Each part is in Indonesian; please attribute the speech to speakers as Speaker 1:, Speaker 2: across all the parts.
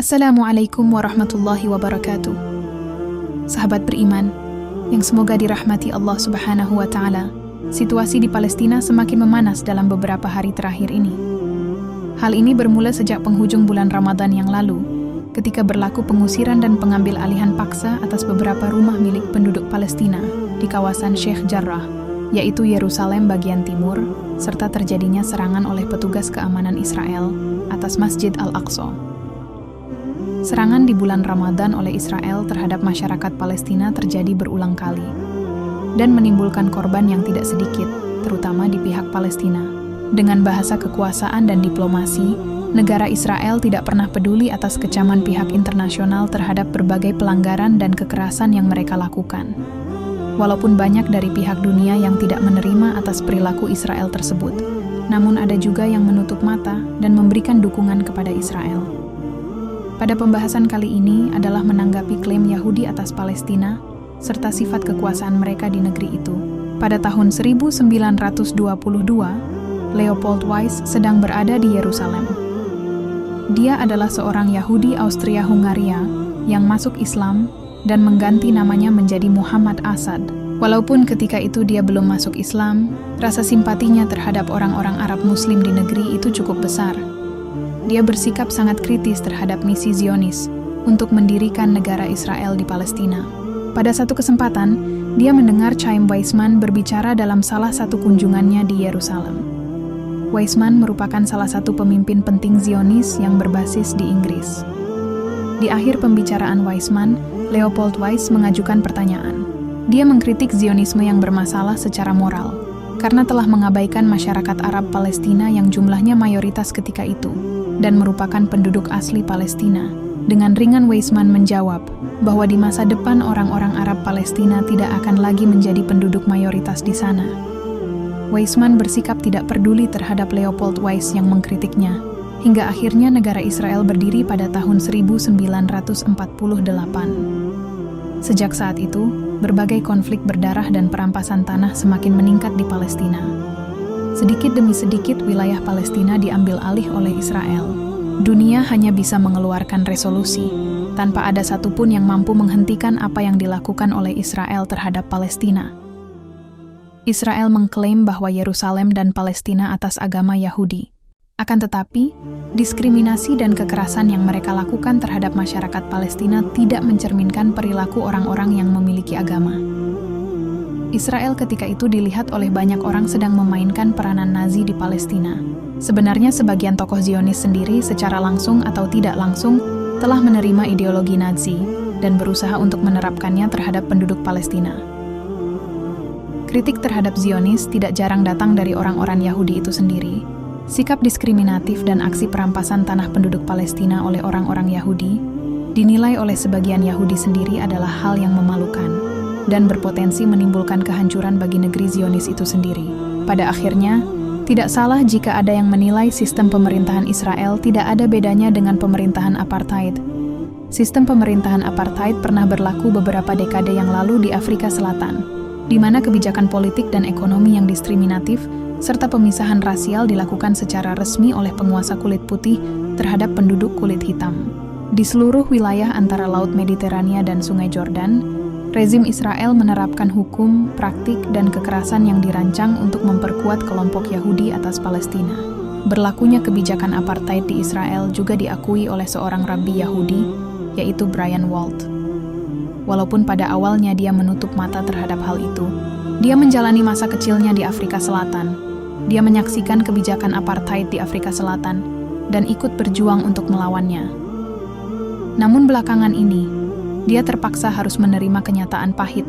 Speaker 1: Assalamualaikum warahmatullahi wabarakatuh. Sahabat beriman, yang semoga dirahmati Allah Subhanahu wa Ta'ala, situasi di Palestina semakin memanas dalam beberapa hari terakhir ini. Hal ini bermula sejak penghujung bulan Ramadan yang lalu, ketika berlaku pengusiran dan pengambil alihan paksa atas beberapa rumah milik penduduk Palestina di kawasan Sheikh Jarrah, yaitu Yerusalem bagian timur, serta terjadinya serangan oleh petugas keamanan Israel atas Masjid Al-Aqsa. Serangan di bulan Ramadan oleh Israel terhadap masyarakat Palestina terjadi berulang kali dan menimbulkan korban yang tidak sedikit, terutama di pihak Palestina. Dengan bahasa kekuasaan dan diplomasi, negara Israel tidak pernah peduli atas kecaman pihak internasional terhadap berbagai pelanggaran dan kekerasan yang mereka lakukan. Walaupun banyak dari pihak dunia yang tidak menerima atas perilaku Israel tersebut, namun ada juga yang menutup mata dan memberikan dukungan kepada Israel. Pada pembahasan kali ini adalah menanggapi klaim Yahudi atas Palestina serta sifat kekuasaan mereka di negeri itu. Pada tahun 1922, Leopold Weiss sedang berada di Yerusalem. Dia adalah seorang Yahudi Austria-Hungaria yang masuk Islam dan mengganti namanya menjadi Muhammad Asad. Walaupun ketika itu dia belum masuk Islam, rasa simpatinya terhadap orang-orang Arab Muslim di negeri itu cukup besar. Dia bersikap sangat kritis terhadap misi Zionis untuk mendirikan negara Israel di Palestina. Pada satu kesempatan, dia mendengar Chaim Weizmann berbicara dalam salah satu kunjungannya di Yerusalem. Weizmann merupakan salah satu pemimpin penting Zionis yang berbasis di Inggris. Di akhir pembicaraan Weizmann, Leopold Weiss mengajukan pertanyaan. Dia mengkritik Zionisme yang bermasalah secara moral, karena telah mengabaikan masyarakat Arab Palestina yang jumlahnya mayoritas ketika itu, dan merupakan penduduk asli Palestina. Dengan ringan Weizmann menjawab bahwa di masa depan orang-orang Arab Palestina tidak akan lagi menjadi penduduk mayoritas di sana. Weizmann bersikap tidak peduli terhadap Leopold Weiss yang mengkritiknya, hingga akhirnya negara Israel berdiri pada tahun 1948. Sejak saat itu, berbagai konflik berdarah dan perampasan tanah semakin meningkat di Palestina. Sedikit demi sedikit wilayah Palestina diambil alih oleh Israel. Dunia hanya bisa mengeluarkan resolusi, tanpa ada satupun yang mampu menghentikan apa yang dilakukan oleh Israel terhadap Palestina. Israel mengklaim bahwa Yerusalem dan Palestina atas agama Yahudi. Akan tetapi, diskriminasi dan kekerasan yang mereka lakukan terhadap masyarakat Palestina tidak mencerminkan perilaku orang-orang yang memiliki agama. Israel ketika itu dilihat oleh banyak orang sedang memainkan peranan Nazi di Palestina. Sebenarnya sebagian tokoh Zionis sendiri secara langsung atau tidak langsung telah menerima ideologi Nazi dan berusaha untuk menerapkannya terhadap penduduk Palestina. Kritik terhadap Zionis tidak jarang datang dari orang-orang Yahudi itu sendiri. Sikap diskriminatif dan aksi perampasan tanah penduduk Palestina oleh orang-orang Yahudi dinilai oleh sebagian Yahudi sendiri adalah hal yang memalukan dan berpotensi menimbulkan kehancuran bagi negeri Zionis itu sendiri. Pada akhirnya, tidak salah jika ada yang menilai sistem pemerintahan Israel tidak ada bedanya dengan pemerintahan apartheid. Sistem pemerintahan apartheid pernah berlaku beberapa dekade yang lalu di Afrika Selatan, di mana kebijakan politik dan ekonomi yang diskriminatif serta pemisahan rasial dilakukan secara resmi oleh penguasa kulit putih terhadap penduduk kulit hitam. Di seluruh wilayah antara Laut Mediterania dan Sungai Jordan, rezim Israel menerapkan hukum, praktik, dan kekerasan yang dirancang untuk memperkuat kelompok Yahudi atas Palestina. Berlakunya kebijakan apartheid di Israel juga diakui oleh seorang rabi Yahudi, yaitu Brian Walt. Walaupun pada awalnya dia menutup mata terhadap hal itu, dia menjalani masa kecilnya di Afrika Selatan. Dia menyaksikan kebijakan apartheid di Afrika Selatan dan ikut berjuang untuk melawannya. Namun belakangan ini, dia terpaksa harus menerima kenyataan pahit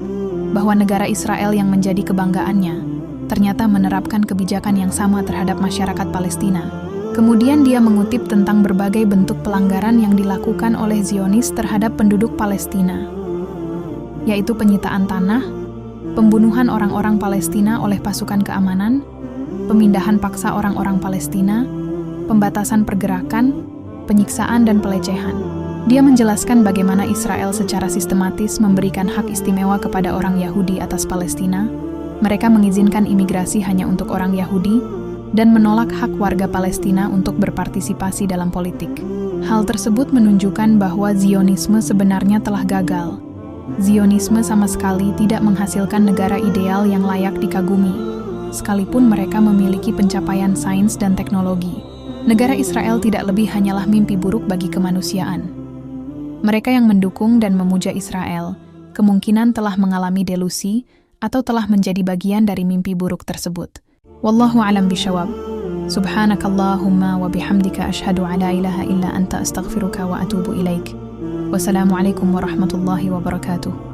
Speaker 1: bahwa negara Israel yang menjadi kebanggaannya ternyata menerapkan kebijakan yang sama terhadap masyarakat Palestina. Kemudian dia mengutip tentang berbagai bentuk pelanggaran yang dilakukan oleh Zionis terhadap penduduk Palestina, yaitu penyitaan tanah, pembunuhan orang-orang Palestina oleh pasukan keamanan, pemindahan paksa orang-orang Palestina, pembatasan pergerakan, penyiksaan dan pelecehan. Dia menjelaskan bagaimana Israel secara sistematis memberikan hak istimewa kepada orang Yahudi atas Palestina. Mereka mengizinkan imigrasi hanya untuk orang Yahudi, dan menolak hak warga Palestina untuk berpartisipasi dalam politik. Hal tersebut menunjukkan bahwa Zionisme sebenarnya telah gagal. Zionisme sama sekali tidak menghasilkan negara ideal yang layak dikagumi, sekalipun mereka memiliki pencapaian sains dan teknologi. Negara Israel tidak lebih hanyalah mimpi buruk bagi kemanusiaan. Mereka yang mendukung dan memuja Israel kemungkinan telah mengalami delusi atau telah menjadi bagian dari mimpi buruk tersebut. Wallahu a'lam bishawab. Subhanakallahumma wa bihamdika ashhadu an la ilaha illa anta astaghfiruka wa atubu ilaik. Wassalamualaikum warahmatullahi wabarakatuh.